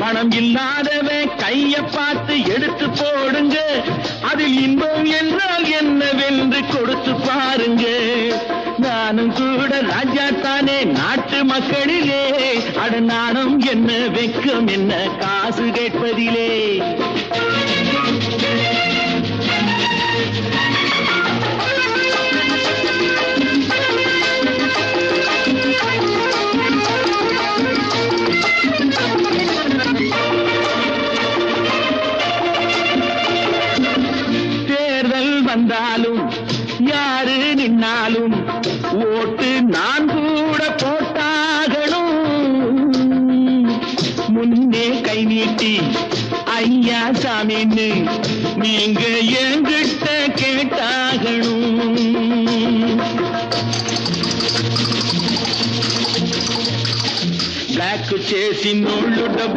பணம் இல்லாதவன் கைய பார்த்து எடுத்து போடுங்க, அதில் இன்பம் என்றால் என்னவென்று கொடுத்து பாருங்க. நானும் கூட ராஜா தானே நாட்டு மக்களிலே, அட நாணம் என்ன வெக்கம் என்ன காசு கேட்பதிலே. தேர்தல் வந்தாலும் யாரு நின்னாலும் ஓட்டு நான் கூட போட்டாகணும். முன்னே கை நீட்டி ஐயா சாமின்னு நீங்க என்கிட்ட கேட்டாகணும். బ్లాక్ చేసి నోళ్ళు డబ్బు